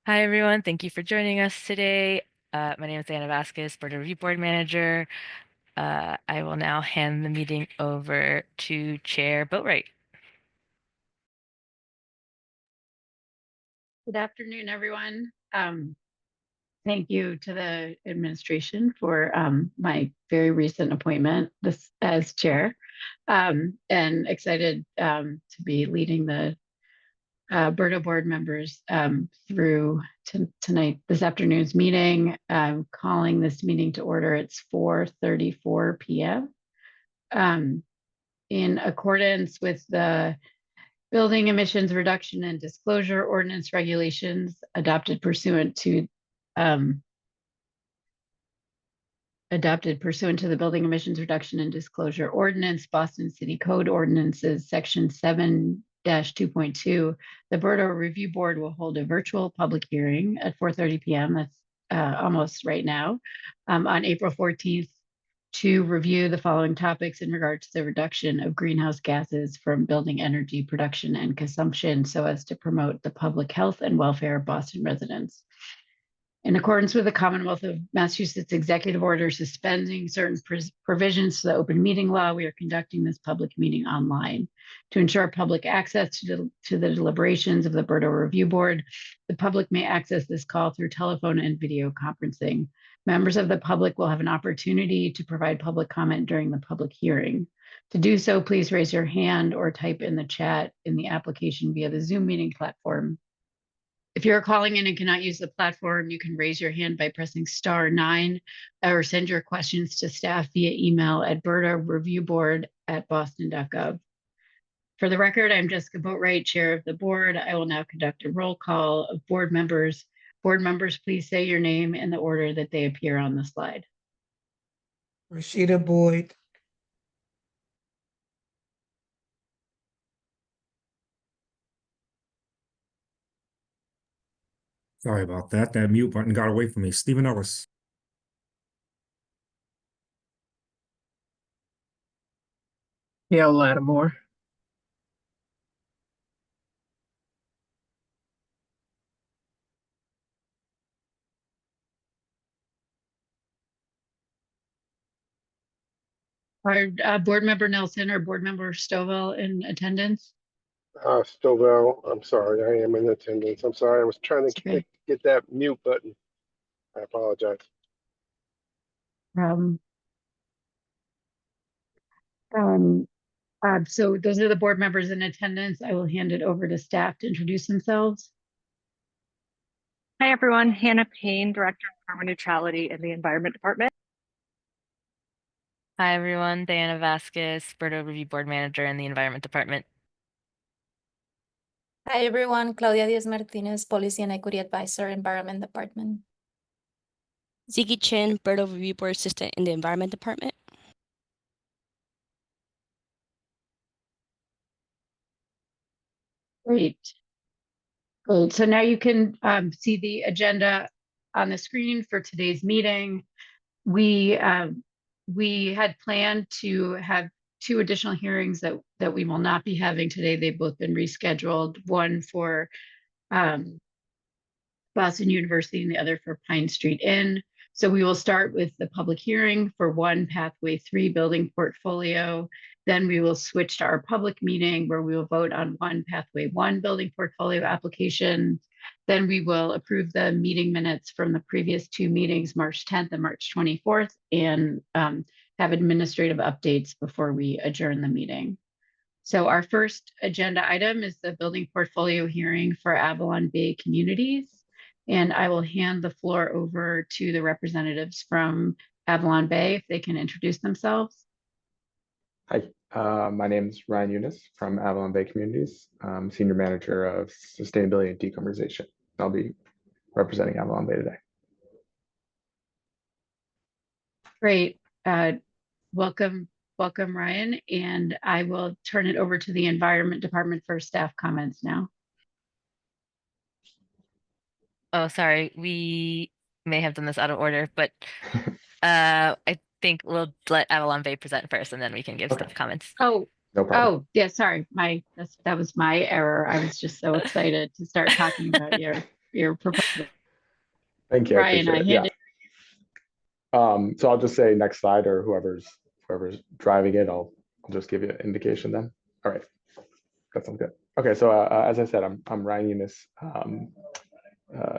Hi, everyone. Thank you for joining us today. My name is Anna Vasquez, Board Review Board Manager. I will now hand the meeting over to Chair Boatwright. Good afternoon, everyone. Thank you to the administration for my very recent appointment as chair, and excited to be leading the BERDO board members through this afternoon's meeting. Calling this meeting to order. It's 4:34 p.m. In accordance with the Building Emissions Reduction and Disclosure Ordinance regulations adopted pursuant to the Building Emissions Reduction and Disclosure Ordinance, Boston City Code Ordinances, Section 7-2.2, the BERDO Review Board will hold a virtual public hearing at 4:30 p.m. That's almost right now, on April 14th, to review the following topics in regard to the reduction of greenhouse gases from building energy production and consumption so as to promote the public health and welfare of Boston residents. In accordance with the Commonwealth of Massachusetts Executive Order suspending certain provisions to the open meeting law, we are conducting this public meeting online. To ensure public access to the deliberations of the BERDO Review Board, the public may access this call through telephone and video conferencing. Members of the public will have an opportunity to provide public comment during the public hearing. To do so, please raise your hand or type in the chat in the application via the Zoom meeting platform. If you're calling in and cannot use the platform, you can raise your hand by pressing *9 or send your questions to staff via email at berdoreviewboard@boston.gov. For the record, I'm Jessica Boatwright, chair of the board. I will now conduct a roll call of board members. Board members, please say your name in the order that they appear on the slide. Rashida Boyd. Sorry about that. That mute button got away from me. Stephen Ellis. Gail Lattimore. Are board member Nelson or board member Stovall in attendance? Stovall, I'm sorry, I am in attendance. I'm sorry, I was trying to get that mute button. I apologize. So those are the board members in attendance. I will hand it over to staff to introduce themselves. Hi, everyone. Hannah Payne, Director of Carbon Neutrality in the Environment Department. Hi, everyone. Diana Vasquez, BERDO Review Board Manager in the Environment Department. Hi, everyone. Claudia Diaz Martinez, Policy and Equity Advisor, Environment Department. Ziggy Chin, BERDO Review Board Assistant in the Environment Department. Great. So now you can see the agenda on the screen for today's meeting. We had planned to have 2 additional hearings that we will not be having today. They've both been rescheduled, one for Boston University and the other for Pine Street Inn. So we will start with the public hearing for 1 Pathway 3 building portfolio. Then we will switch to our public meeting where we will vote on 1 Pathway 1 building portfolio application. Then we will approve the meeting minutes from the previous 2 meetings, March 10th and March 24th, and have administrative updates before we adjourn the meeting. So our first agenda item is the building portfolio hearing for Avalon Bay Communities. And I will hand the floor over to the representatives from Avalon Bay if they can introduce themselves. Hi, my name is Ryan Eunice from Avalon Bay Communities. I'm Senior Manager of Sustainability and Decarbonization. I'll be representing Avalon Bay today. Great. Welcome, Ryan. And I will turn it over to the Environment Department for staff comments now. Oh, sorry. We may have done this out of order, but I think we'll let Avalon Bay present first and then we can give staff comments. Oh, No problem. Yeah, sorry. That was my error. I was just so excited to start talking about your your proposal. Thank you. I Brian, appreciate I it. Yeah. handed, So I'll just say next slide, or whoever's driving it, I'll just give you an indication then. All right, that sounds good. Okay, so as I said, I'm Ryan Eunice,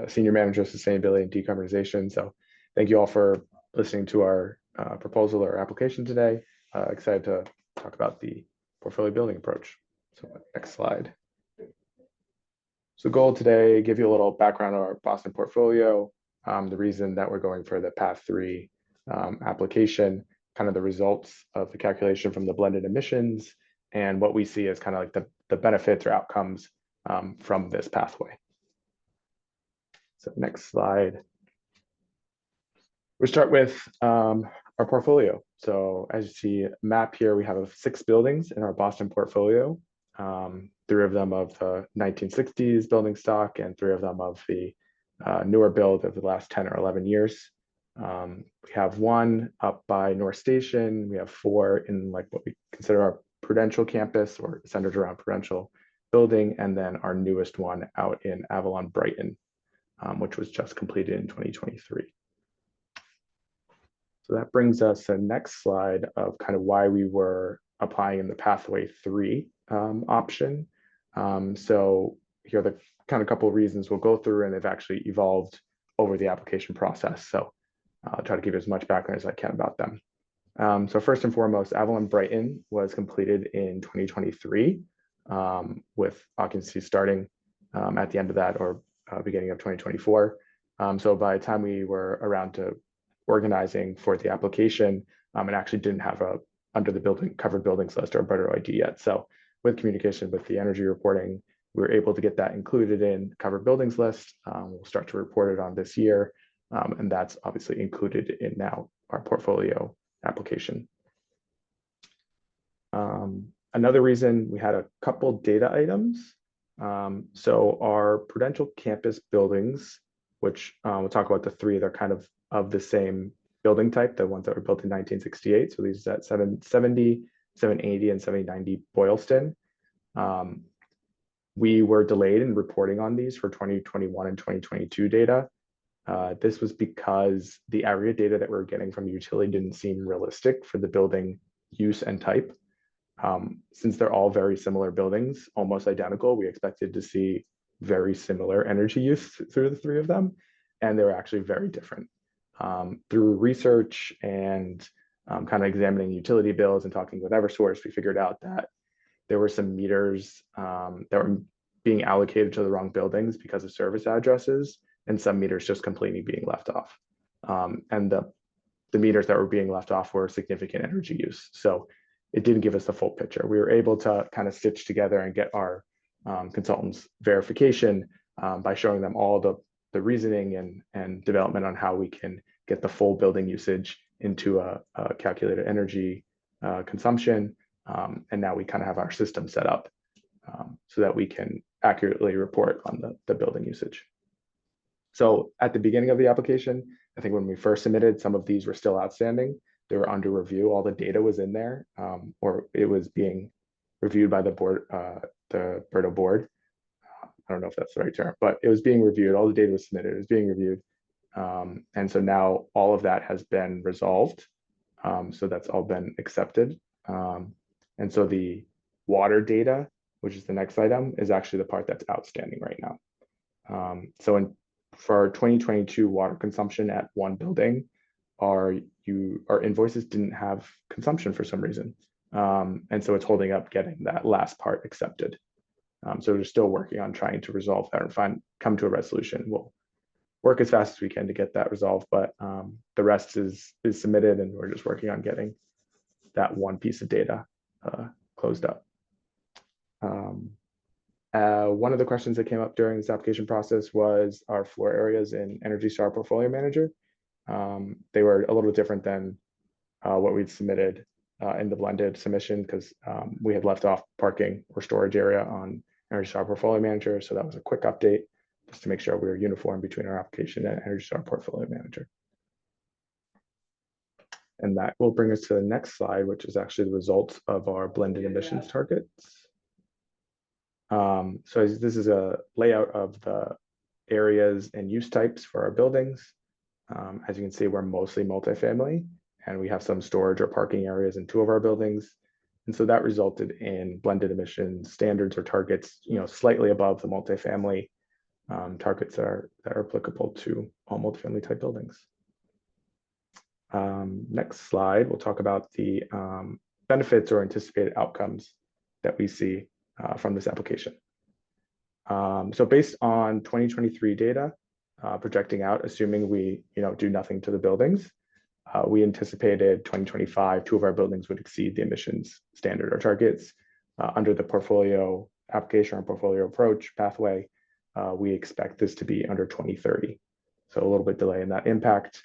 Senior Manager of Sustainability and Decarbonization. So thank you all for listening to our proposal or application today. Excited to talk about the portfolio building approach. So next slide. So the goal today, give you a little background on our Boston portfolio, the reason that we're going for the Path 3 application, kind of the results of the calculation from the blended emissions, and what we see as kind of like the benefits or outcomes from this pathway. So next slide. We start with our portfolio. So as you see map here, we have 6 buildings in our Boston portfolio. 3 of them of the 1960s building stock and 3 of them of the newer build of the last 10 or 11 years. We have 1 up by North Station. We have 4 in like what we consider our Prudential campus or centered around Prudential building. And then our newest one out in Avalon Brighton, which was just completed in 2023. So that brings us to the next slide of kind of why we were applying in the Pathway 3 option. So here are the kind of couple of reasons we'll go through, and they've actually evolved over the application process. So I'll try to give you as much background as I can about them. So first and foremost, Avalon Brighton was completed in 2023 with occupancy starting at the end of that or beginning of 2024. So by the time we were around to organizing for the application, it actually didn't have a under the building covered buildings list or a BERDO ID yet. So with communication with the energy reporting, we were able to get that included in covered buildings list. We'll start to report it on this year. And that's obviously included in now our portfolio application. Another reason we had a couple data items. So our Prudential campus buildings, which we'll talk about the 3, they're kind of the same building type, the ones that were built in 1968. So these are at 770, 780, and 790 Boylston. We were delayed in reporting on these for 2021 and 2022 data. This was because the area data that we were getting from the utility didn't seem realistic for the building use and type. Since they're all very similar buildings, almost identical, we expected to see very similar energy use through the 3 of them, and they were actually very different. Through research and kind of examining utility bills and talking with Eversource, we figured out that there were some meters that were being allocated to the wrong buildings because of service addresses, and some meters just completely being left off. And the meters that were being left off were significant energy use. So it didn't give us the full picture. We were able to kind of stitch together and get our consultants' verification by showing them all the reasoning and development on how we can get the full building usage into a calculated energy consumption. And now we kind of have our system set up so that we can accurately report on the building usage. So at the beginning of the application, I think when we first submitted, some of these were still outstanding. They were under review. All the data was in there, or it was being reviewed by the board, the BERDO board. I don't know if that's the right term, but it was being reviewed. All the data was submitted. It was being reviewed. And so now all of that has been resolved. So that's all been accepted. And so the water data, which is the next item, is actually the part that's outstanding right now. So for our 2022 water consumption at one building, our invoices didn't have consumption for some reason. And so it's holding up getting that last part accepted. So we're still working on trying to resolve that and come to a resolution. We'll work as fast as we can to get that resolved, but the rest is submitted, and we're just working on getting that one piece of data closed up. One of the questions that came up during this application process was our floor areas in Energy Star Portfolio Manager. They were a little different than what we'd submitted in the blended submission because we had left off parking or storage area on Energy Star Portfolio Manager. So that was a quick update just to make sure we were uniform between our application and Energy Star Portfolio Manager. And that will bring us to the next slide, which is actually the results of our blended emissions targets. So this is a layout of the areas and use types for our buildings. As you can see, we're mostly multifamily, and we have some storage or parking areas in 2 of our buildings. And so that resulted in blended emission standards or targets, slightly above the multifamily targets that are applicable to all multifamily type buildings. Next slide, we'll talk about the benefits or anticipated outcomes that we see from this application. So based on 2023 data, projecting out, assuming we do nothing to the buildings, we anticipated 2025, 2 of our buildings would exceed the emissions standard or targets. Under the portfolio application or portfolio approach pathway, we expect this to be under 2030. So a little bit delay in that impact.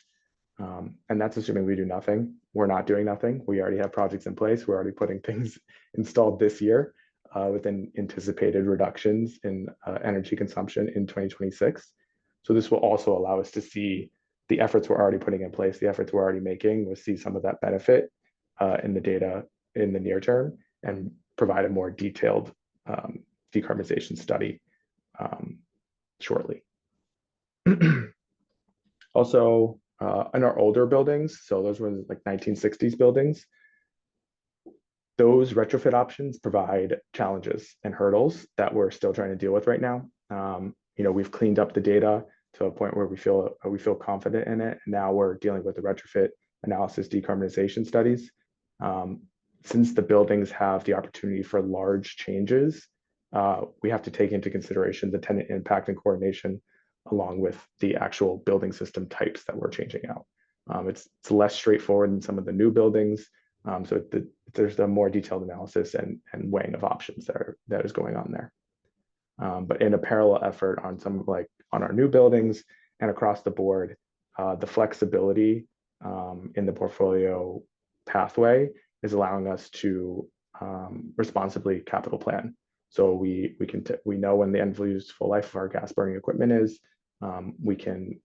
And that's assuming we do nothing. We're not doing nothing. We already have projects in place. We're already putting things installed this year with anticipated reductions in energy consumption in 2026. So this will also allow us to see the efforts we're already putting in place, the efforts we're already making. We'll see some of that benefit in the data in the near term and provide a more detailed decarbonization study shortly. Also, in our older buildings, so those were like 1960s buildings, those retrofit options provide challenges and hurdles that we're still trying to deal with right now. We've cleaned up the data to a point where we feel confident in it. Now we're dealing with the retrofit analysis decarbonization studies. Since the buildings have the opportunity for large changes, we have to take into consideration the tenant impact and coordination along with the actual building system types that we're changing out. It's less straightforward than some of the new buildings. So there's a more detailed analysis and weighing of options that is going on there. But in a parallel effort on on our new buildings and across the board, the flexibility in the portfolio pathway is allowing us to responsibly capital plan. So we know when the end of useful life of our gas burning equipment is. We can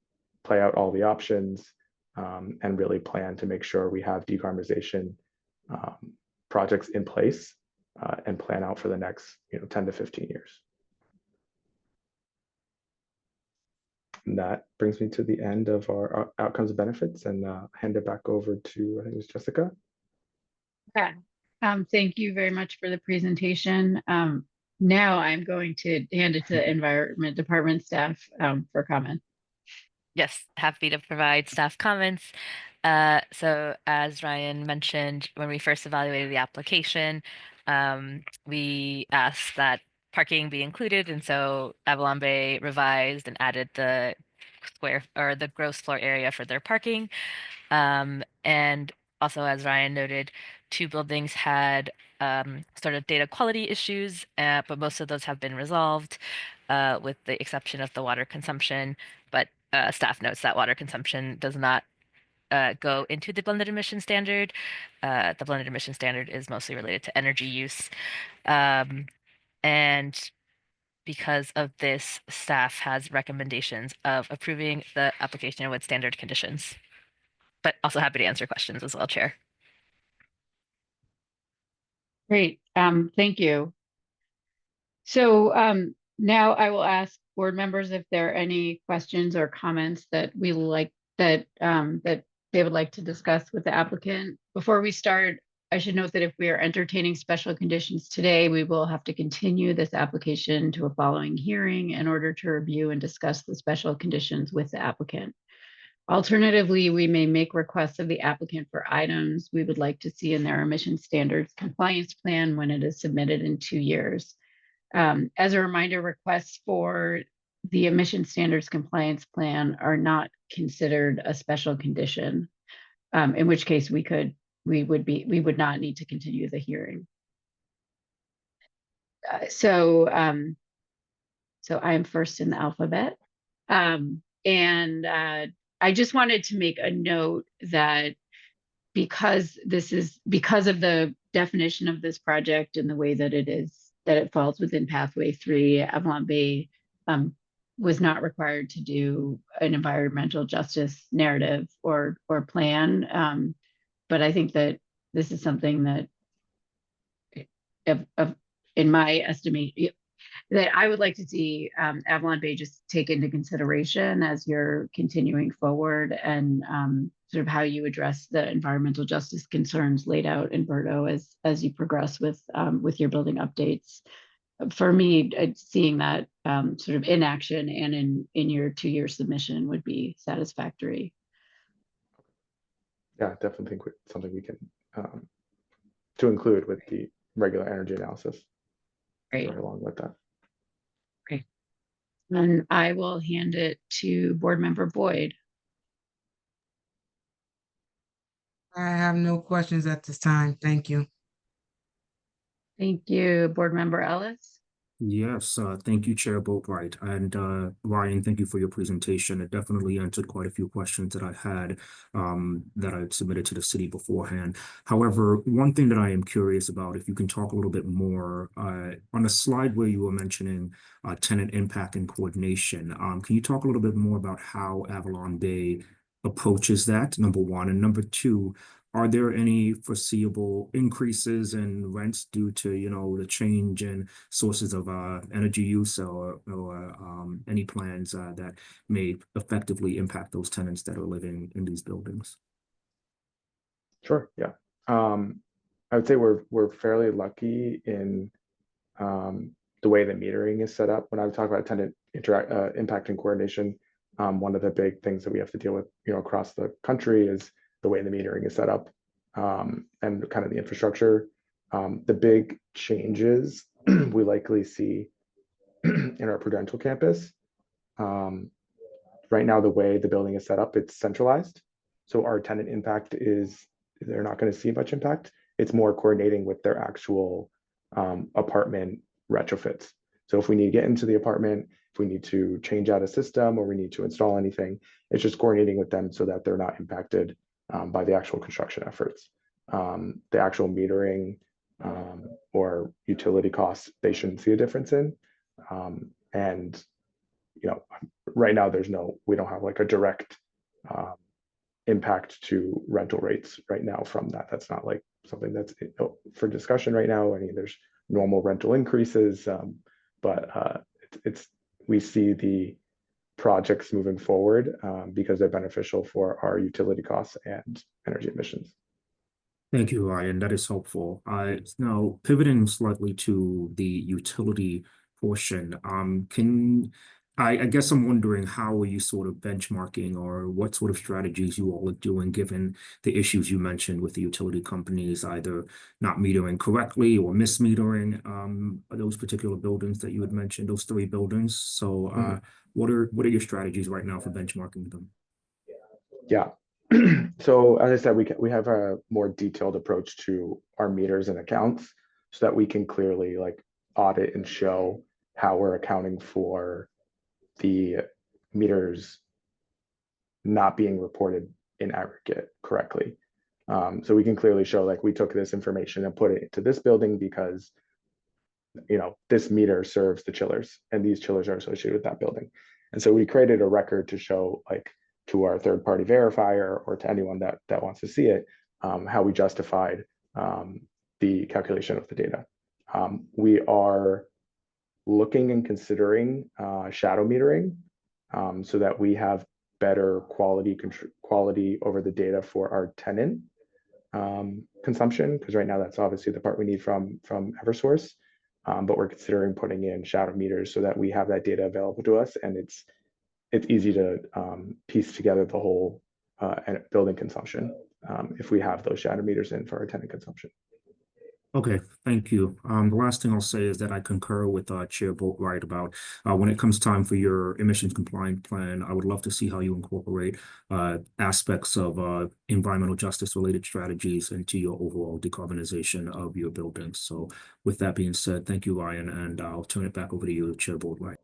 play out all the options and really plan to make sure we have decarbonization projects in place and plan out for the next 10 to 15 years. And that brings me to the end of our outcomes and benefits, and hand it back over to, I think it was Jessica. Okay. Thank you very much for the presentation. Now I'm going to hand it to Environment Department staff for comment. Yes, happy to provide staff comments. So as Ryan mentioned, when we first evaluated the application, we asked that parking be included, and so Avalon Bay revised and added the gross floor area for their parking. And also, as Ryan noted, 2 buildings had sort of data quality issues, but most of those have been resolved, with the exception of the water consumption. But staff notes that water consumption does not go into the blended emission standard. The blended emission standard is mostly related to energy use. And because of this, staff has recommendations of approving the application with standard conditions. But also happy to answer questions as well, Chair. Great. Thank you. So now I will ask board members if there are any questions or comments that that they would like to discuss with the applicant. Before we start, I should note that if we are entertaining special conditions today, we will have to continue this application to a following hearing in order to review and discuss the special conditions with the applicant. Alternatively, we may make requests of the applicant for items we would like to see in their emission standards compliance plan when it is submitted in 2 years. As a reminder, requests for the emission standards compliance plan are not considered a special condition, in which case we would not need to continue the hearing. So I am first in the alphabet, and I just wanted to make a note that because of the definition of this project and the way that it falls within pathway 3, Avalon Bay was not required to do an environmental justice narrative or plan. But I think that this is something that, in my estimation, that I would like to see Avalon Bay just take into consideration as you're continuing forward, and sort of how you address the environmental justice concerns laid out in BERDO as you progress with your building updates. For me, seeing that sort of in action and in your 2-year submission would be satisfactory. Yeah, definitely think something we can to include with the regular energy analysis. Great. Right along with that. Great. And I will hand it to Board Member Boyd. I have no questions at this time. Thank you. Thank you, Board Member Ellis. Yes, thank you, Chair Boatwright. And Ryan, thank you for your presentation. It definitely answered quite a few questions that I had that I submitted to the city beforehand. However, one thing that I am curious about, if you can talk a little bit more, on the slide where you were mentioning tenant impact and coordination, can you talk a little bit more about how Avalon Bay approaches that, number one? And number two, are there any foreseeable increases in rents due to, the change in sources of energy use, or any plans that may effectively impact those tenants that are living in these buildings? Sure. Yeah. I would say we're fairly lucky in the way the metering is set up. When I talk about tenant impact and coordination, one of the big things that we have to deal with, across the country is the way the metering is set up, and kind of the infrastructure. The big changes we likely see in our Prudential campus. Right now, the way the building is set up, it's centralized. So our tenant impact they're not going to see much impact. It's more coordinating with their actual apartment retrofits. So if we need to get into the apartment, if we need to change out a system, or we need to install anything, it's just coordinating with them so that they're not impacted by the actual construction efforts. The actual metering or utility costs, they shouldn't see a difference in. And right now we don't have like a direct impact to rental rates right now from that. That's not like something that's for discussion right now. I mean, there's normal rental increases, but we see the projects moving forward because they're beneficial for our utility costs and energy emissions. Thank you, Ryan. That is helpful. Now, pivoting slightly to the utility portion, I guess I'm wondering, how are you sort of benchmarking, or what sort of strategies you all are doing given the issues you mentioned with the utility companies either not metering correctly or mismetering those particular buildings that you had mentioned, those 3 buildings. So what are your strategies right now for benchmarking them? Yeah. So as I said, we have a more detailed approach to our meters and accounts so that we can clearly like audit and show how we're accounting for the meters not being reported in aggregate correctly. So we can clearly show like we took this information and put it into this building because this meter serves the chillers and these chillers are associated with that building. And so we created a record to show like to our third-party verifier or to anyone that wants to see it, how we justified the calculation of the data. We are looking and considering shadow metering so that we have better quality over the data for our tenant consumption, because right now that's obviously the part we need from Eversource. But we're considering putting in shadow meters so that we have that data available to us, and it's easy to piece together the whole building consumption if we have those shadow meters in for our tenant consumption. Okay, thank you. The last thing I'll say is that I concur with Chair Boatwright about when it comes time for your emissions compliance plan, I would love to see how you incorporate aspects of environmental justice related strategies into your overall decarbonization of your buildings. So with that being said, thank you, Ryan, and I'll turn it back over to you, Chair Boatwright.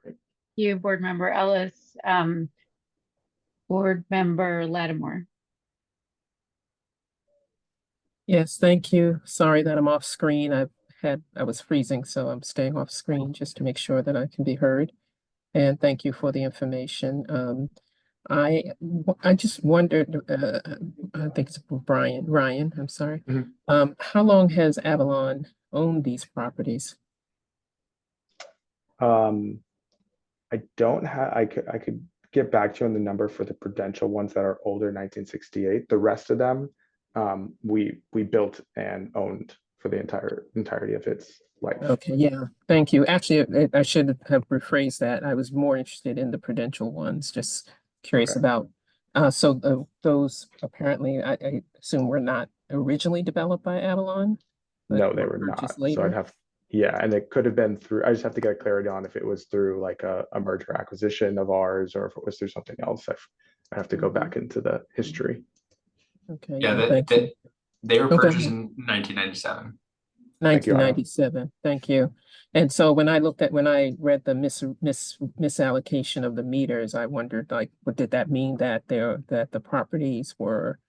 Thank you, Board Member Ellis. Board Member Lattimore. Yes, thank you. Sorry that I'm off screen. I was freezing, so I'm staying off screen just to make sure that I can be heard. And thank you for the information. I just wondered, I think it's Ryan, I'm sorry. How long has Avalon owned these properties? I don't have, I could get back to you on the number for the Prudential ones that are older, 1968. The rest of them, we built and owned for the entirety of its life. Okay, yeah, thank you. Actually, I should have rephrased that. I was more interested in the Prudential ones, just curious Okay. about. So those apparently, I assume were not originally developed by Avalon, but No, they were purchased not. So I'd later. have, yeah, and it could have been through, I just have to get clarity on if it was through like a merger acquisition of ours or if it was through something else. I have to go back into the history. Okay, Yeah, yeah, thank you. they were Okay. purchased in 1997. Thank you, Anna. 1997. Thank you. And so when I read the misallocation of the meters, I wondered, like, what did that mean that the properties were,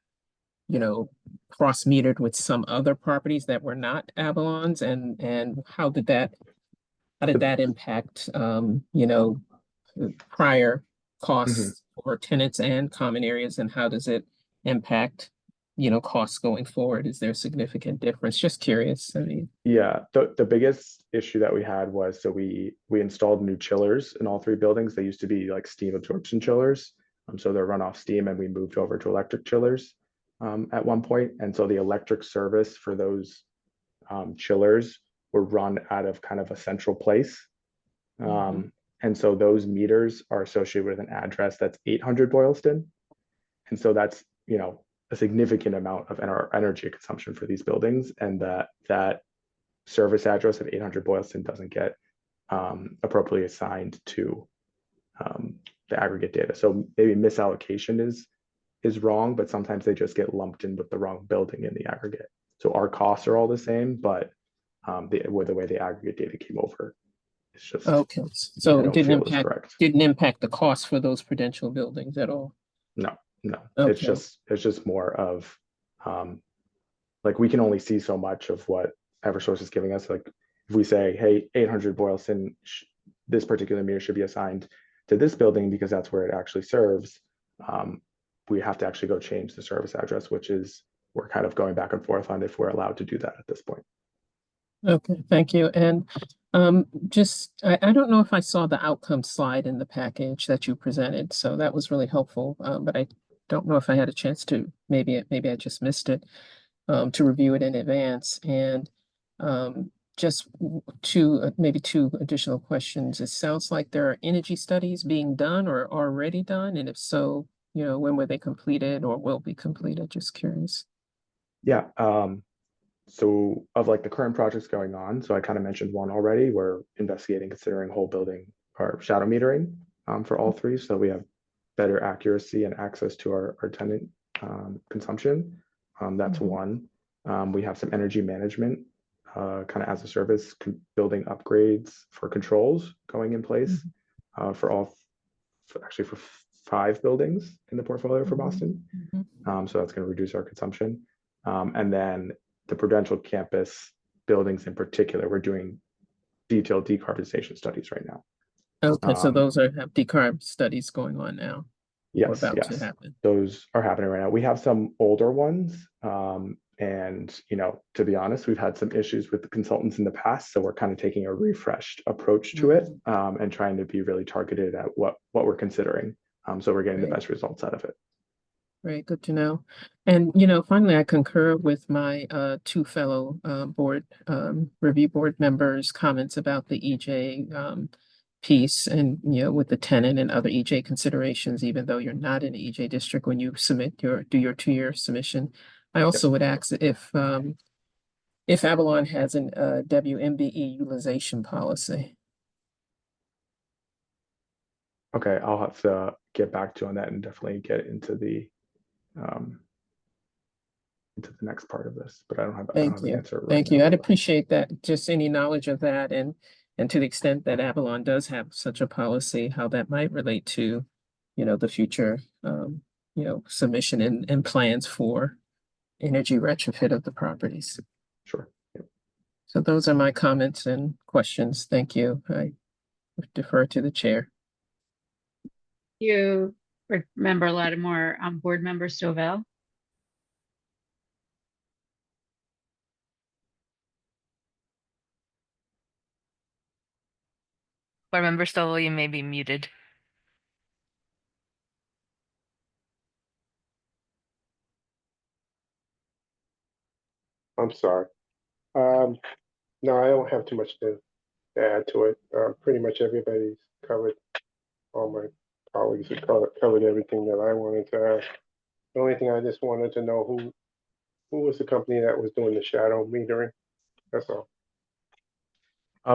cross metered with some other properties that were not Avalon's, and how did that impact prior costs for tenants and common areas, and how does it impact costs going forward? Is there a significant difference? Just curious. I mean, Yeah, the biggest issue that we had was, so we installed new chillers in all three buildings. They used to be like steam absorption chillers. So they're run off steam, and we moved over to electric chillers at one point. And so the electric service for those chillers were run out of kind of a central place. And so those meters are associated with an address that's 800 Boylston. And so that's, a significant amount of energy consumption for these buildings. And that service address of 800 Boylston doesn't get appropriately assigned to the aggregate data. So maybe misallocation is wrong, but sometimes they just get lumped in with the wrong building in the aggregate. So our costs are all the same, but the way the aggregate data came over, it's just okay. So I it don't feel is correct. didn't impact the cost for those Prudential buildings at all. No. Okay. It's just more of like we can only see so much of what Eversource is giving us. Like if we say, hey, 800 Boylston, this particular meter should be assigned to this building because that's where it actually serves. We have to actually go change the service address, which is we're kind of going back and forth on if we're allowed to do that at this point. Okay, thank you. And I don't know if I saw the outcome slide in the package that you presented, so that was really helpful. But I don't know if I had a chance to, maybe I just missed it, to review it in advance. And just maybe two additional questions. It sounds like there are energy studies being done or already done, and if so, when were they completed or will be completed? Just curious. Yeah. So of like the current projects going on, so I kind of mentioned one already. We're investigating, considering whole building or shadow metering for all three. So we have better accuracy and access to our tenant consumption. That's one. We have some energy management kind of as a service, building upgrades for controls going in place for 5 buildings in the portfolio for Boston. So that's going to reduce our consumption. And then the Prudential campus buildings in particular, we're doing detailed decarbonization studies right now. Okay, so those have decarb studies going on now. Yes, to happen. Those are happening right now. We have some older ones, and to be honest, we've had some issues with the consultants in the past, so we're kind of taking a refreshed approach to it, and trying to be really targeted at what we're considering. So we're getting the best results out of it. Great, good to know. And finally, I concur with my two fellow review board members' comments about the EJ piece, and with the tenant and other EJ considerations, even though you're not in the EJ district when you do your 2-year submission. I also would ask if Avalon has an WMBE utilization policy. Okay, I'll have to get back to you on that and definitely get into the next part of this, but I don't have an answer right Thank you. now. I'd appreciate that. Just any knowledge of that, and to the extent that Avalon does have such a policy, how that might relate to, the future, submission and plans for energy retrofit of the properties. Sure. Yep. So those are my comments and questions. Thank you. I defer to the chair. You remember Lattimore board member Stovall? Board Member Stovall, you may be muted. I'm sorry. No, I don't have too much to add to it. Pretty much everybody's covered. All my colleagues have covered everything that I wanted to ask. The only thing I just wanted to know who was the company that was doing the shadow metering? That's all.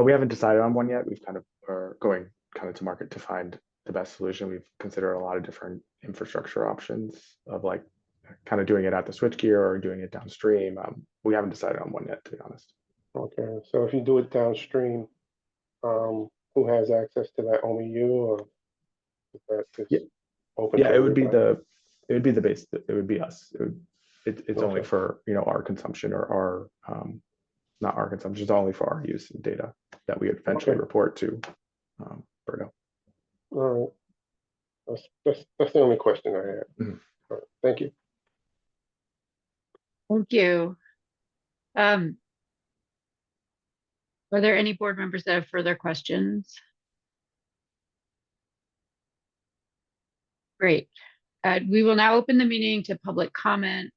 We haven't decided on one yet. We've kind of are going kind of to market to find the best solution. We've considered a lot of different infrastructure options of like kind of doing it at the switchgear or doing it downstream. We haven't decided on one yet, to be honest. Okay, so if you do it downstream, who has access to that? Only you, or is that just Yeah. open? Yeah, to it would be everybody? the base. It would be us. It's only Okay. for our consumption or our not our consumption. It's only for our use and data that we eventually Okay. report to BERDO. All right. That's the only question I had. Mhm. All right. Thank you. Thank you. Are there any board members that have further questions? Great. We will now open the meeting to public comment.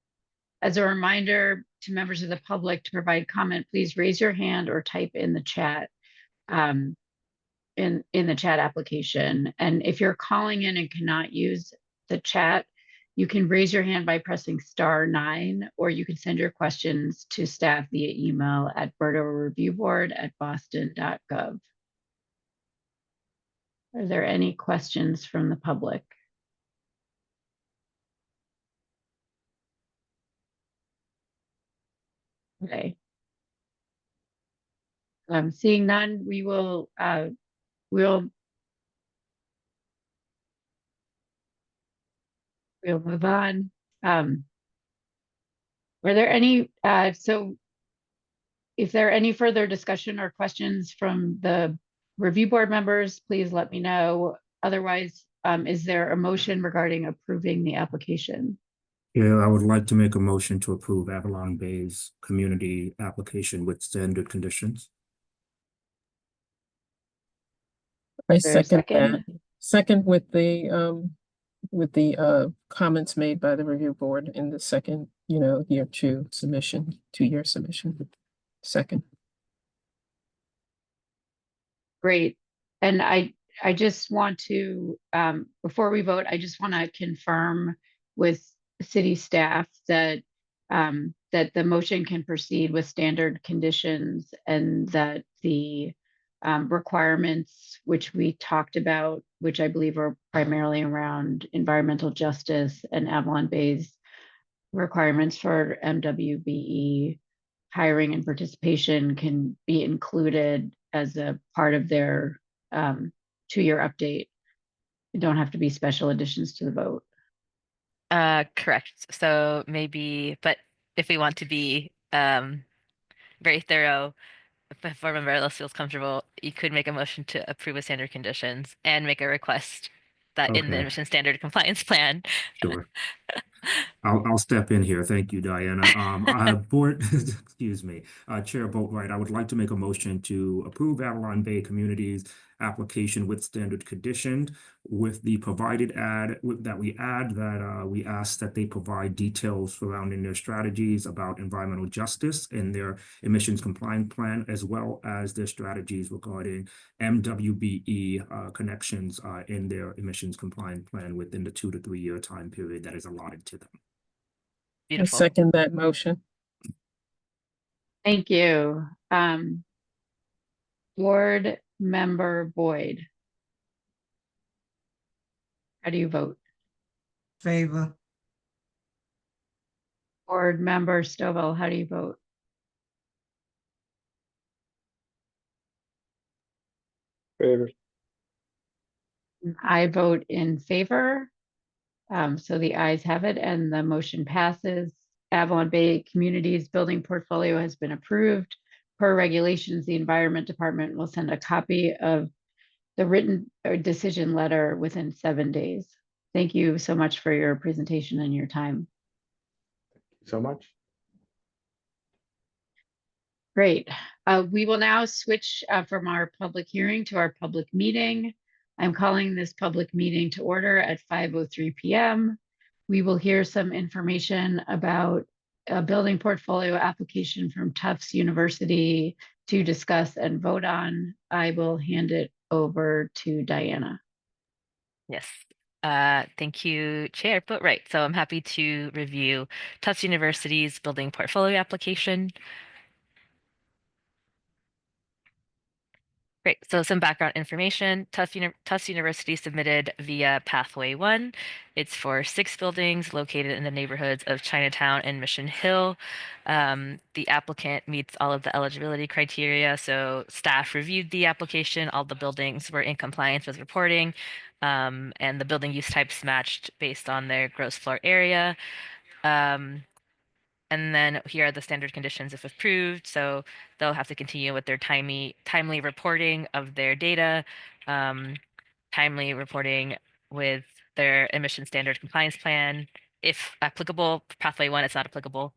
As a reminder to members of the public to provide comment, please raise your hand or type in the chat in the chat application. And if you're calling in and cannot use the chat, you can raise your hand by pressing *9, or you can send your questions to staff via email at berdoreviewboard@boston.gov. Are there any questions from the public? Okay. Seeing none, we'll move on. Were there any, so if there are any further discussion or questions from the review board members, please let me know. Otherwise, is there a motion regarding approving the application? Yeah, I would like to make a motion to approve Avalon Bay's community application with standard conditions. I Is there a second that. second? Second with the comments made by the review board in the second, year 2-year submission. Second. Great. And I just want to, before we vote, I just want to confirm with city staff that that the motion can proceed with standard conditions, and that the requirements which we talked about, which I believe are primarily around environmental justice and Avalon Bay's requirements for MWBE hiring and participation, can be included as a part of their 2-year update. They don't have to be special additions to the vote. Correct. So maybe, but if we want to be very thorough, if board member Ellis feels comfortable, you could make a motion to approve with standard conditions and make a request that in the Okay. emission standard compliance plan. Sure. I'll step in here. Thank you, Diana. Board, excuse me, Chair Boatwright, I would like to make a motion to approve Avalon Bay Community's application with standard conditions, with the provided that we ask that they provide details surrounding their strategies about environmental justice in their emissions compliance plan, as well as their strategies regarding MWBE connections in their emissions compliance plan within the 2 to 3 year time period that is allotted to them. Beautiful. I second that motion. Thank you. Board Member Boyd, how do you vote? Favor. Board Member Stovall, how do you vote? Favor. I vote in favor. So the ayes have it and the motion passes. Avalon Bay Community's building portfolio has been approved. Per regulations, the Environment Department will send a copy of the written decision letter within 7 days. Thank you so much for your presentation and your time. So much. Great. We will now switch from our public hearing to our public meeting. I'm calling this public meeting to order at 5:03 p.m. We will hear some information about a building portfolio application from Tufts University to discuss and vote on. I will hand it over to Diana. Yes. Thank you, Chair. But right, so I'm happy to review Tufts University's building portfolio application. Great. So some background information. Tufts University submitted via Pathway 1. It's for 6 buildings located in the neighborhoods of Chinatown and Mission Hill. The applicant meets all of the eligibility criteria. So staff reviewed the application. All the buildings were in compliance with reporting, and the building use types matched based on their gross floor area. And then here are the standard conditions if approved. So they'll have to continue with their timely reporting of their data, timely reporting with their emission standard compliance plan. If applicable, Pathway 1, it's not applicable.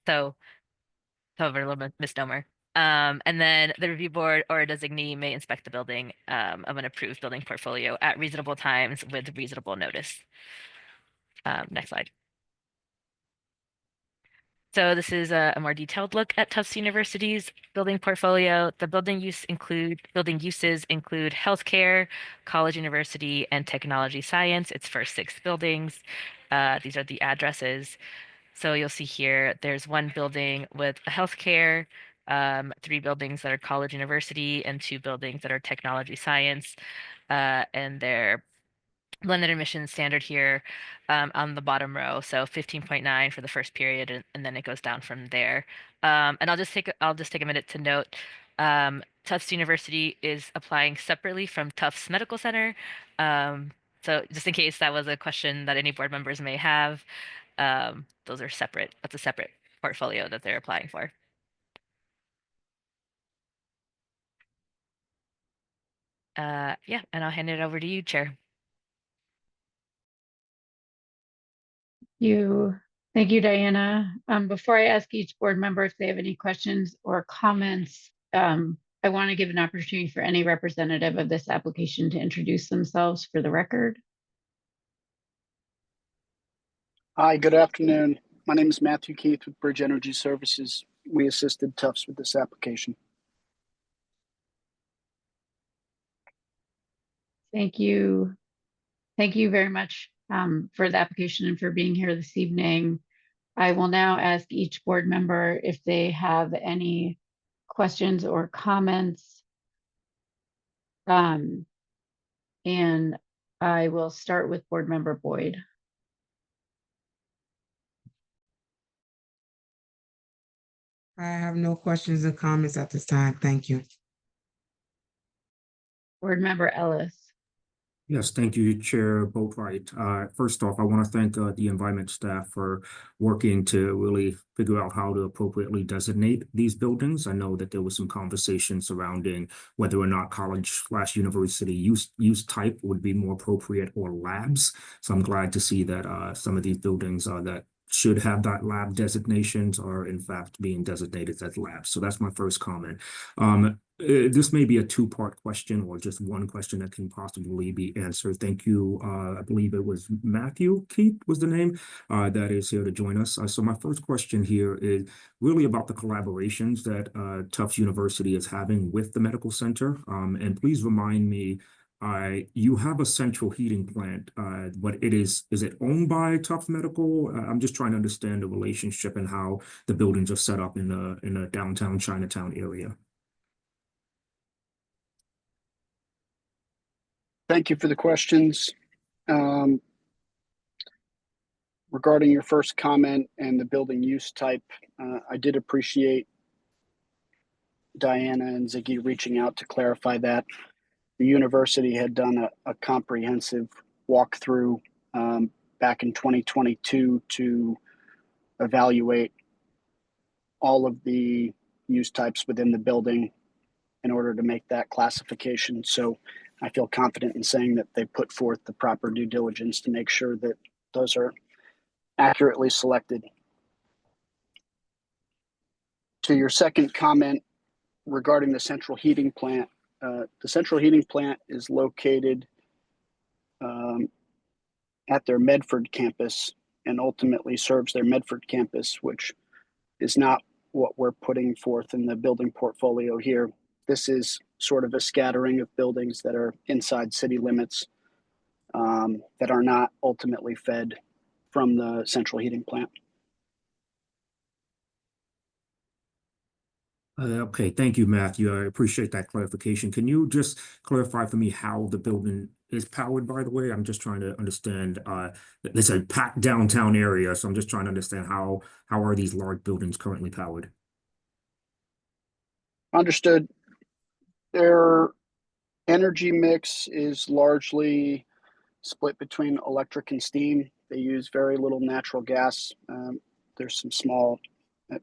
So, however, a little misnomer. And then the review board or a designee may inspect the building of an approved building portfolio at reasonable times with reasonable notice. Next slide. So this is a more detailed look at Tufts University's building portfolio. The building uses include healthcare, college, university, and technology science. It's for 6 buildings. These are the addresses. So you'll see here, there's 1 building with a healthcare, 3 buildings that are college, university, and 2 buildings that are technology science. And they're blended emission standard here on the bottom row. So 15.9 for the first period, and then it goes down from there. And I'll just take a minute to note, Tufts University is applying separately from Tufts Medical Center. So just in case that was a question that any board members may have, those are separate. That's a separate portfolio that they're applying for. Yeah, and I'll hand it over to you, Chair. Thank you, Diana. Before I ask each board member if they have any questions or comments, I want to give an opportunity for any representative of this application to introduce themselves for the record. Hi, good afternoon. My name is Matthew Keith with Bridge Energy Services. We assisted Tufts with this application. Thank you. Thank you very much for the application and for being here this evening. I will now ask each board member if they have any questions or comments. And I will start with board member Boyd. I have no questions and comments at this time. Thank you. Board member Ellis. Yes, thank you, Chair Boatwright. First off, I want to thank the environment staff for working to really figure out how to appropriately designate these buildings. I know that there was some conversation surrounding whether or not college/university use type would be more appropriate or labs. So I'm glad to see that some of these buildings that should have that lab designations are in fact being designated as labs. So that's my first comment. This may be a 2-part question or just one question that can possibly be answered. Thank you. I believe it was Matthew Keith was the name that is here to join us. So my first question here is really about the collaborations that Tufts University is having with the medical center. And please remind me, you have a central heating plant, but is it owned by Tufts Medical? I'm just trying to understand the relationship and how the buildings are set up in a downtown Chinatown area. Thank you for the questions. Regarding your first comment and the building use type, I did appreciate Diana and Ziggy reaching out to clarify that. The university had done a comprehensive walkthrough back in 2022 to evaluate all of the use types within the building in order to make that classification. So I feel confident in saying that they put forth the proper due diligence to make sure that those are accurately selected. To your second comment, regarding the central heating plant, the central heating plant is located at their Medford campus and ultimately serves their Medford campus, which is not what we're putting forth in the building portfolio here. This is sort of a scattering of buildings that are inside city limits that are not ultimately fed from the central heating plant. Okay, thank you, Matthew. I appreciate that clarification. Can you just clarify for me how the building is powered, by the way? I'm just trying to understand. It's a packed downtown area, so I'm just trying to understand how are these large buildings currently powered? Understood. Their energy mix is largely split between electric and steam. They use very little natural gas. There's some small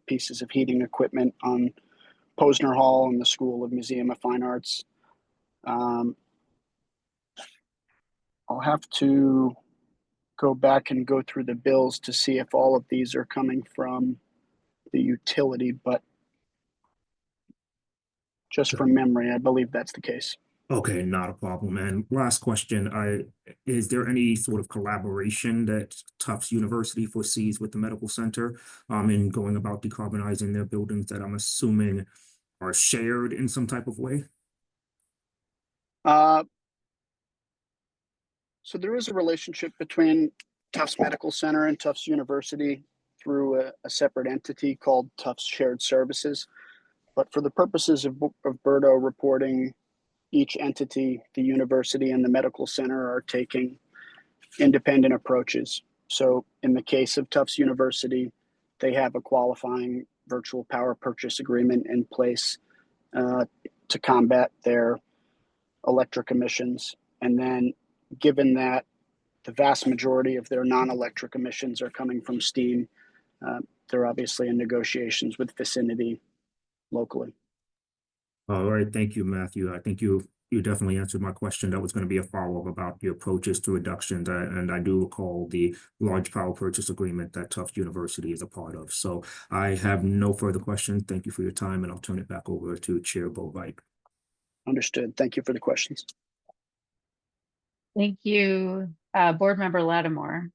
pieces of heating equipment on Posner Hall and the School of Museum of Fine Arts. I'll have to go back and go through the bills to see if all of these are coming from the utility, but just from memory, I believe that's the case. Okay, not a problem. And last question, is there any sort of collaboration that Tufts University foresees with the medical center in going about decarbonizing their buildings that I'm assuming are shared in some type of way? So there is a relationship between Tufts Medical Center and Tufts University through a separate entity called Tufts Shared Services. But for the purposes of BERDO reporting, each entity, the university and the medical center, are taking independent approaches. So in the case of Tufts University, they have a qualifying virtual power purchase agreement in place to combat their electric emissions. And then given that the vast majority of their non-electric emissions are coming from steam, they're obviously in negotiations with Vicinity locally. All right, thank you, Matthew. I think you definitely answered my question. That was going to be a follow-up about the approaches to reductions, and I do recall the large power purchase agreement that Tufts University is a part of. So I have no further questions. Thank you for your time, and I'll turn it back over to Chair Bovite. Understood. Thank you for the questions. Thank you. Board Member Lattimore.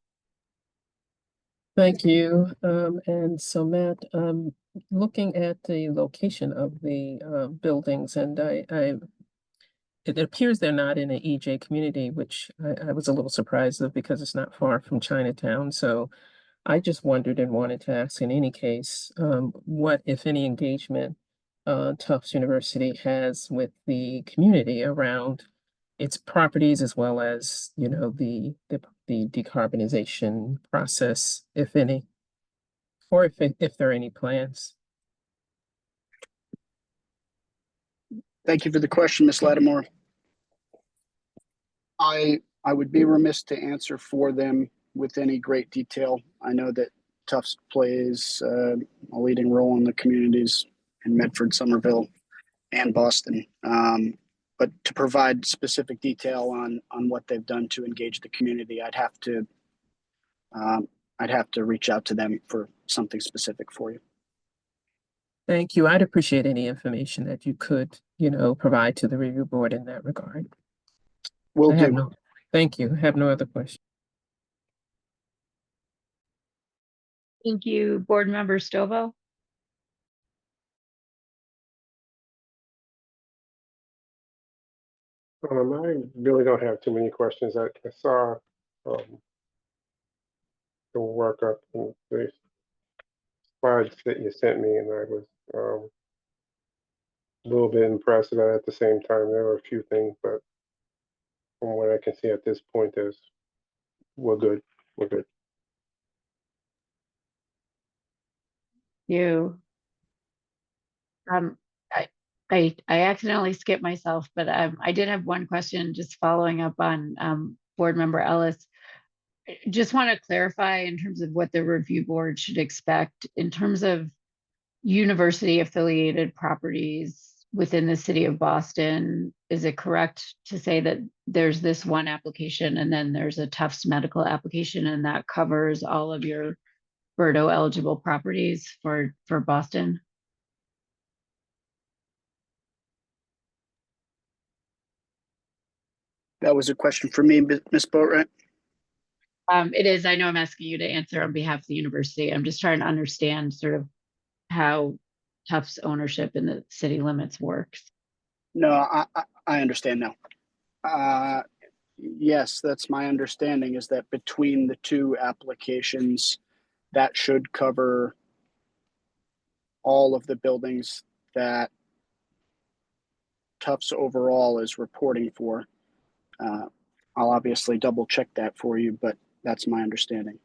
Thank you. And so Matt, looking at the location of the buildings, and it appears they're not in an EJ community, which I was a little surprised of because it's not far from Chinatown. So I just wondered and wanted to ask in any case, what, if any, engagement Tufts University has with the community around its properties, as well as, you know, the decarbonization process, if any, or if there are any plans. Thank you for the question, Ms. Lattimore. I would be remiss to answer for them with any great detail. I know that Tufts plays a leading role in the communities in Medford, Somerville, and Boston. But to provide specific detail on what they've done to engage the community, I'd have to reach out to them for something specific for you. Thank you. I'd appreciate any information that you could, you know, provide to the review board in that regard. Will do. Thank you. I have no other questions. Thank you. Board Member Stovall. I really don't have too many questions. I saw the workup and the slides that you sent me, and I was a little bit impressed with that. At the same time, there were a few things, but from what I can see at this point, we're good. We're good. You. I accidentally skipped myself, but I did have one question just following up on Board Member Ellis. Just want to clarify in terms of what the review board should expect in terms of university affiliated properties within the city of Boston. Is it correct to say that there's this one application and then there's a Tufts medical application, and that covers all of your BERDO eligible properties for Boston? That was a question for me, Ms. Boatright. It is, I know I'm asking you to answer on behalf of the university. I'm just trying to understand sort of how Tufts ownership in the city limits works. No, I understand now. Yes, that's my understanding, is that between the two applications, that should cover all of the buildings that Tufts overall is reporting for. I'll obviously double check that for you, but that's my understanding.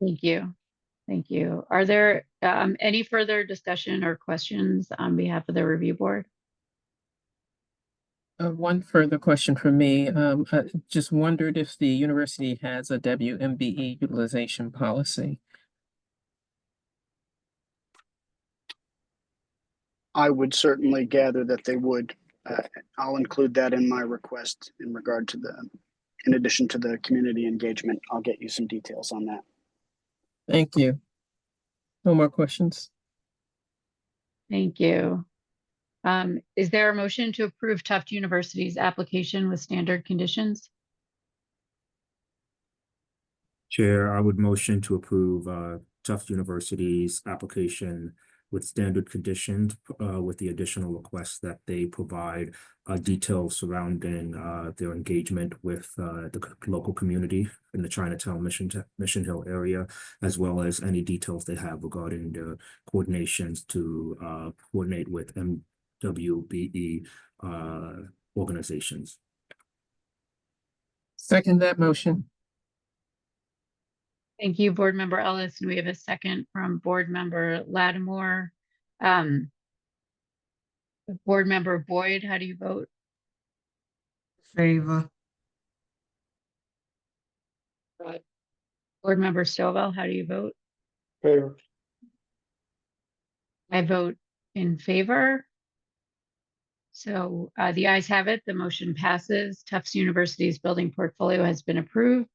Thank you. Thank you. Are there any further discussion or questions on behalf of the review board? One further question for me. I just wondered if the university has a WMBE utilization policy. I would certainly gather that they would. I'll include that in my request in regard to in addition to the community engagement. I'll get you some details on that. Thank you. No more questions. Thank you. Is there a motion to approve Tufts University's application with standard conditions? Chair, I would motion to approve Tufts University's application with standard conditions, with the additional request that they provide details surrounding their engagement with the local community in the Chinatown Mission Hill area, as well as any details they have regarding their coordinations to coordinate with MWBE organizations. Second that motion. Thank you, Board Member Ellis. And we have a second from Board Member Lattimore. Board Member Boyd, how do you vote? Favor. Board Member Stovall, how do you vote? Favor. I vote in favor. So the ayes have it. The motion passes. Tufts University's building portfolio has been approved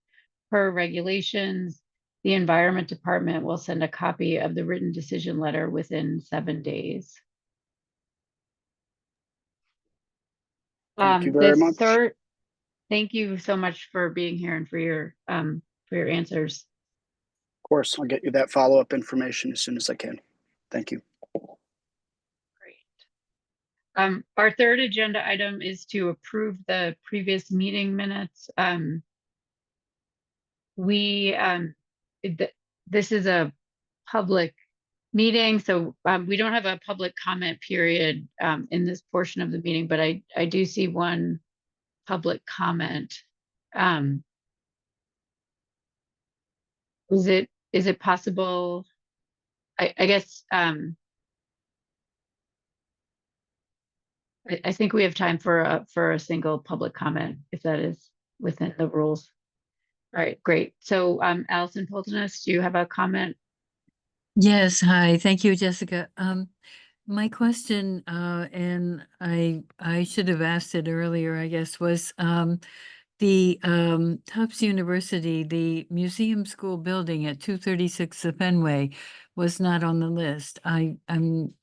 per regulations. The Environment Department will send a copy of the written decision letter within 7 days. Thank you very much. Thank you so much for being here and for your answers. Of course, I'll get you that follow-up information as soon as I can. Thank you. Great. Our third agenda item is to approve the previous meeting minutes. This is a public meeting, so we don't have a public comment period in this portion of the meeting, but I do see one public comment. Is it possible? I guess I think we have time for a single public comment if that is within the rules. All right, great. So Allison Poltonis, do you have a comment? Yes, hi. Thank you, Jessica. My question, and I should have asked it earlier, I guess, was the Tufts University, the museum school building at 236 Fenway was not on the list. I'm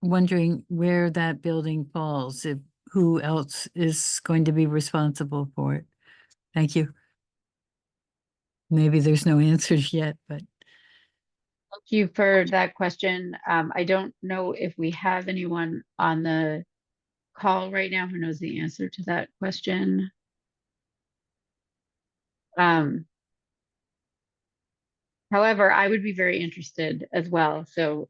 wondering where that building falls, who else is going to be responsible for it. Thank you. Maybe there's no answers yet, but. Thank you for that question. I don't know if we have anyone on the call right now who knows the answer to that question. However, I would be very interested as well. So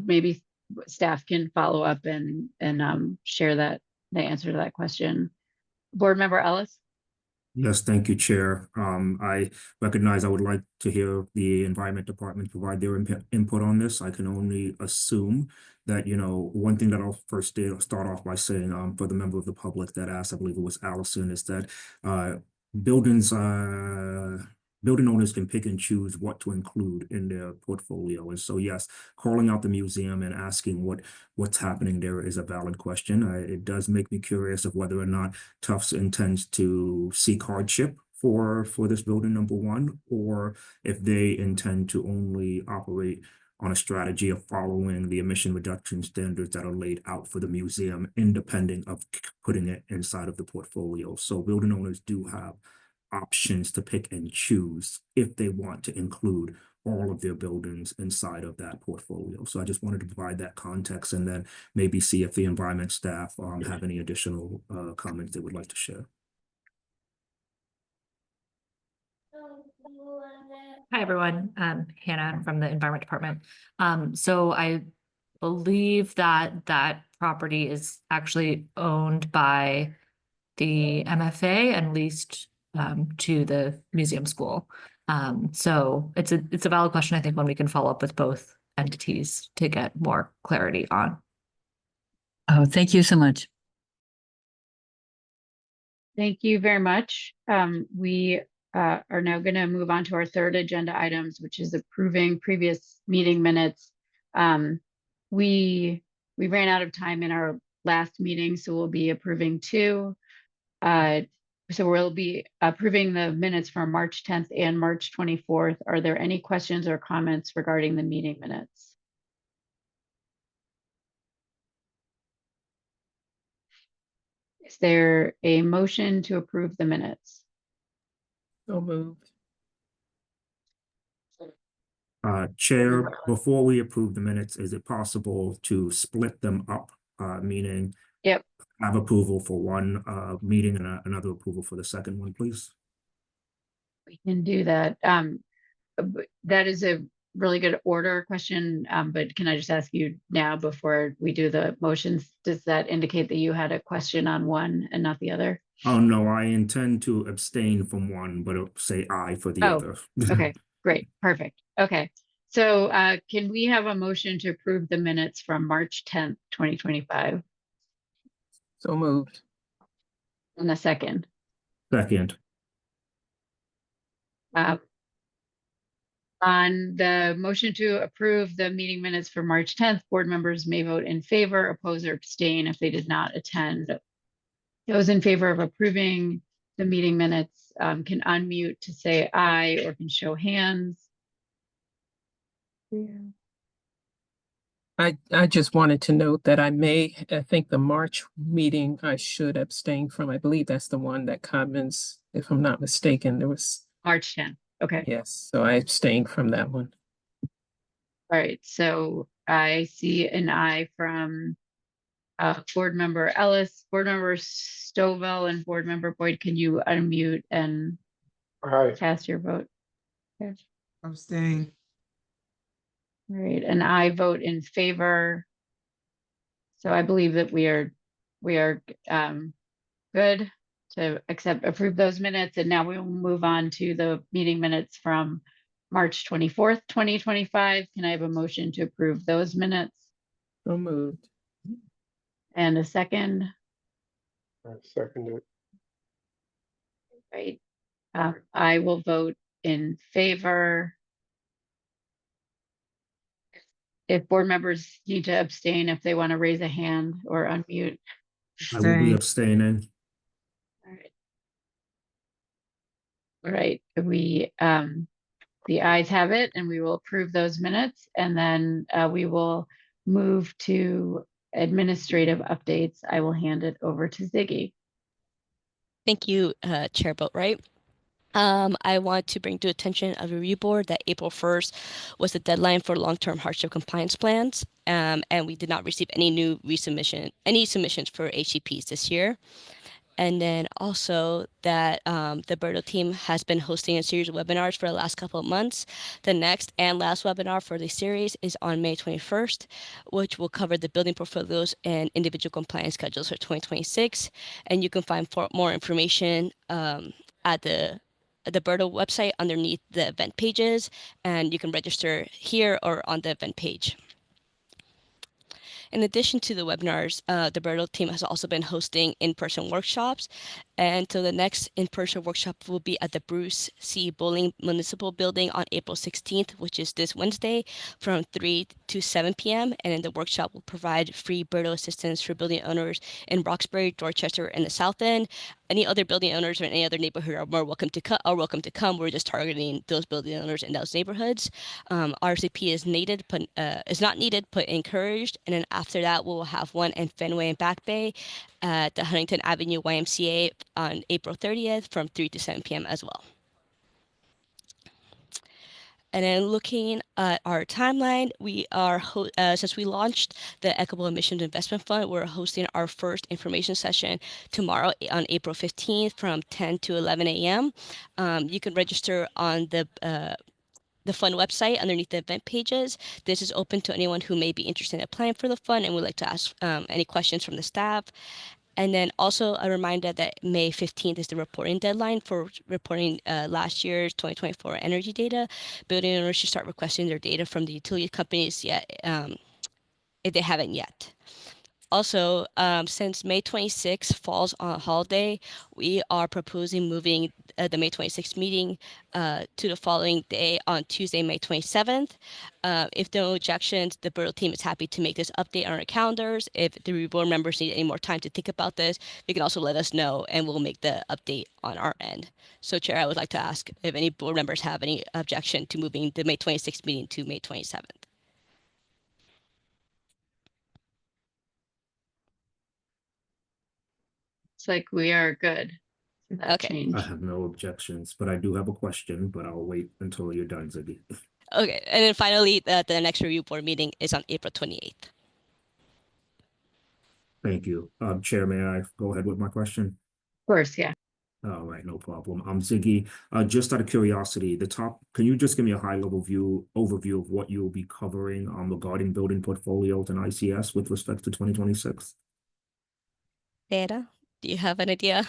maybe staff can follow up and share the answer to that question. Board Member Ellis? Yes, thank you, Chair. I recognize I would like to hear the Environment Department provide their input on this. I can only assume that, one thing that I'll first start off by saying for the member of the public that asked, I believe it was Allison, is that building owners can pick and choose what to include in their portfolio. And so, yes, calling out the museum and asking what's happening there is a valid question. It does make me curious of whether or not Tufts intends to seek hardship for this building, number one, or if they intend to only operate on a strategy of following the emission reduction standards that are laid out for the museum, independent of putting it inside of the portfolio. So building owners do have options to pick and choose if they want to include all of their buildings inside of that portfolio. So I just wanted to provide that context and then maybe see if the environment staff have any additional comments they would like to share. Hi, everyone. Hannah from the Environment Department. So I believe that that property is actually owned by the MFA and leased to the museum school. So it's a valid question, I think, when we can follow up with both entities to get more clarity on. Oh, thank you so much. Thank you very much. We are now going to move on to our third agenda items, which is approving previous meeting minutes. We ran out of time in our last meeting, so we'll be approving two. So we'll be approving the minutes from March 10th and March 24th. Are there any questions or comments regarding the meeting minutes? Is there a motion to approve the minutes? So moved. Chair, before we approve the minutes, is it possible to split them up, meaning Yep. have approval for one meeting and another approval for the second one, please? We can do that. But that is a really good order question, but can I just ask you now before we do the motions, does that indicate that you had a question on one and not the other? Oh, no, I intend to abstain from one, but say aye for the other. Okay, great, perfect. Okay, so can we have a motion to approve the minutes from March 10th, 2025? So moved. In a second. Second. On the motion to approve the meeting minutes for March 10th, board members may vote in favor, oppose, or abstain if they did not attend. Those in favor of approving the meeting minutes can unmute to say aye or can show hands. Yeah. I just wanted to note that I think the March meeting I should abstain from. I believe that's the one that comments, if I'm not mistaken, there was. March 10th. Okay. Yes, so I abstained from that one. All right. So I see an aye from board member Ellis, board member Stovall, and board member Boyd. Can you unmute and cast your vote? Okay. Abstain. All right, and I vote in favor. So I believe that we are good to approve those minutes. And now we will move on to the meeting minutes from March 24th, 2025. Can I have a motion to approve those minutes? So moved. And a second? I second it. Right. I will vote in favor. If board members need to abstain, if they want to raise a hand or unmute. I will be abstaining. All right. All right, we, the ayes have it, and we will approve those minutes, and then we will move to administrative updates. I will hand it over to Ziggy. Thank you, Chair Boatwright. I want to bring to attention of the review board that April 1st was the deadline for long-term hardship compliance plans, and we did not receive any submissions for HCPs this year. And then also that the BERDO team has been hosting a series of webinars for the last couple of months. The next and last webinar for the series is on May 21st, which will cover the building portfolios and individual compliance schedules for 2026. And you can find more information at the BERDO website underneath the event pages, and you can register here or on the event page. In addition to the webinars, the BERDO team has also been hosting in-person workshops. And so the next in-person workshop will be at the Bruce C. Bowling Municipal Building on April 16th, which is this Wednesday from 3 to 7 p.m. And then the workshop will provide free BERDO assistance for building owners in Roxbury, Dorchester, and the South End. Any other building owners or any other neighborhood are more welcome to come. We're just targeting those building owners in those neighborhoods. RCP is not needed, but encouraged. And then after that, we'll have one in Fenway and Back Bay at the Huntington Avenue YMCA on April 30th from 3 to 7 p.m. as well. And then looking at our timeline, we are, since we launched the Equitable Emissions Investment Fund, we're hosting our first information session tomorrow on April 15th from 10 to 11 a.m. You can register on the fund website underneath the event pages. This is open to anyone who may be interested in applying for the fund and would like to ask any questions from the staff. And then also a reminder that May 15th is the reporting deadline for reporting last year's 2024 energy data. Building owners should start requesting their data from the utility companies yet if they haven't yet. Also, since May 26th falls on a holiday, we are proposing moving the May 26th meeting to the following day on Tuesday, May 27th. If no objections, the BERDO team is happy to make this update on our calendars. If the board members need any more time to think about this, you can also let us know and we'll make the update on our end. So Chair, I would like to ask if any board members have any objection to moving the May 26th meeting to May 27th. It's like we are good for that Okay. change. I have no objections, but I do have a question, but I'll wait until you're done, Ziggy. Okay, and then finally, the next review board meeting is on April 28th. Thank you. Chair, may I go ahead with my question? Of course, yeah. All right, no problem. Ziggy, just out of curiosity, can you just give me a high-level overview of what you'll be covering regarding building portfolios and ICS with respect to 2026? Data, do you have an idea?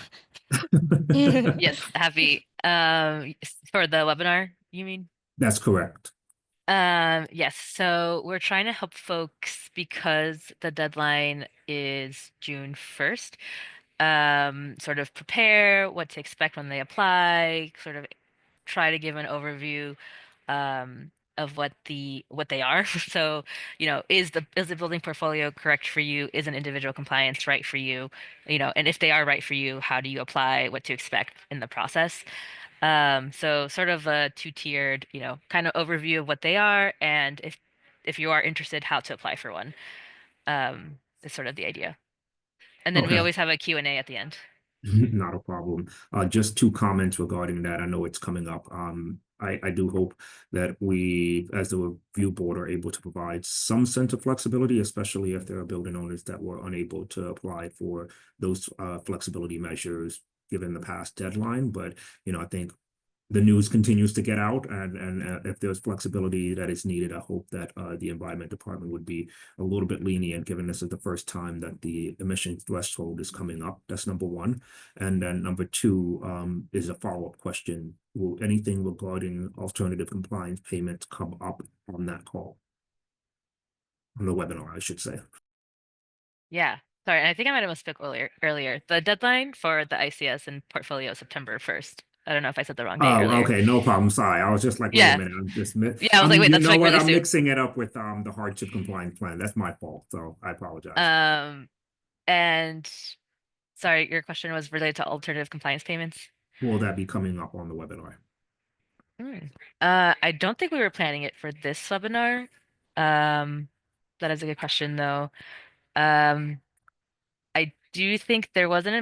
Yes, happy. For the webinar, you mean? That's correct. Yes, so we're trying to help folks because the deadline is June 1st. Sort of prepare what to expect when they apply, sort of try to give an overview of what they are. So, is the building portfolio correct for you? Is an individual compliance right for you? And if they are right for you, how do you apply, what to expect in the process? So sort of a two-tiered, kind of overview of what they are, and if you are interested, how to apply for one, is sort of the idea. And then we Okay. always have a Q&A at the end. Not a problem. Just two comments regarding that. I know it's coming up. I do hope that we, as the review board, are able to provide some sense of flexibility, especially if there are building owners that were unable to apply for those flexibility measures given the past deadline. But, I think the news continues to get out, and if there's flexibility that is needed, I hope that the Environment Department would be a little bit lenient, given this is the first time that the emission threshold is coming up. That's number one. And then number two is a follow-up question. Will anything regarding alternative compliance payments come up on that call? On the webinar, I should say. Yeah. Sorry, I think I might have misspoke earlier. The deadline for the ICS and portfolio is September 1st. I don't know if I said the wrong date earlier. Okay, no problem. Sorry, I was just like, wait a minute. I'm just Yeah, I was like, wait, that's like really I'm soon. mixing it up with the hardship compliance plan. That's my fault, so I apologize. And sorry, your question was related to alternative compliance payments. Will that be coming up on the webinar? I don't think we were planning it for this webinar. That is a good question, though. I do think there was an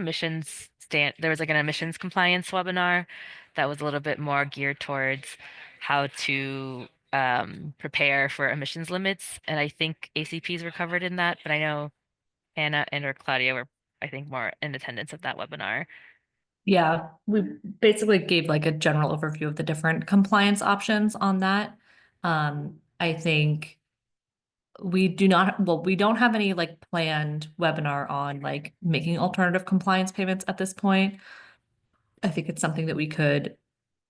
there was like an emissions compliance webinar that was a little bit more geared towards how to prepare for emissions limits, and I think ACPs were covered in that, but I know Anna and or Claudia were, I think, more in attendance of that webinar. Yeah, we basically gave like a general overview of the different compliance options on that. I think we don't have any like planned webinar on like making alternative compliance payments at this point. I think it's something that we could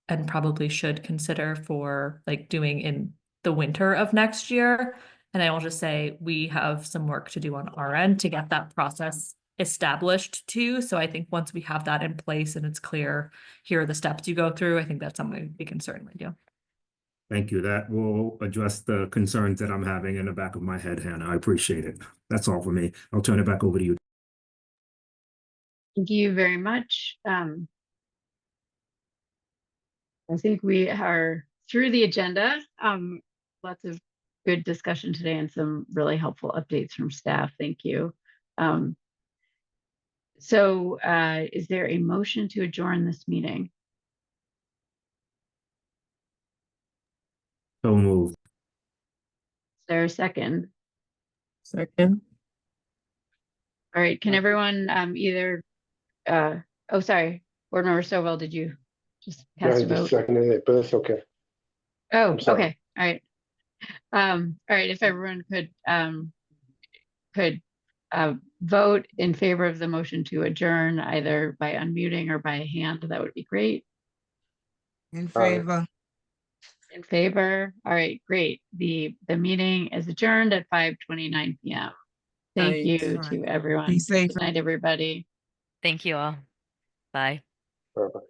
and probably should consider for like doing in the winter of next year And I will just say, we have some work to do on our end to get that process established too. So I think once we have that in place and it's clear, here are the steps you go through, I think that's something we can certainly do. Thank you. That will address the concerns that I'm having in the back of my head, Hannah. I appreciate it. That's all for me. I'll turn it back over to you. Thank you very much. I think we are through the agenda. Lots of good discussion today and some really helpful updates from staff. Thank you. So is there a motion to adjourn this meeting? So moved. Is there a second? Second. All right, can everyone either, oh, sorry, Board Member Stovall, did you just Yeah, cast I a just vote? seconded it, but it's okay. Oh, I'm sorry. okay, all right. All right, if everyone could vote in favor of the motion to adjourn, either by unmuting or by hand, that would be great. In favor. In favor, all right, great. The meeting is adjourned at 5:29 p.m. Thank Night. you All right. to everyone. Be safe. Good night, everybody. Thank you all. Bye. Bye-bye.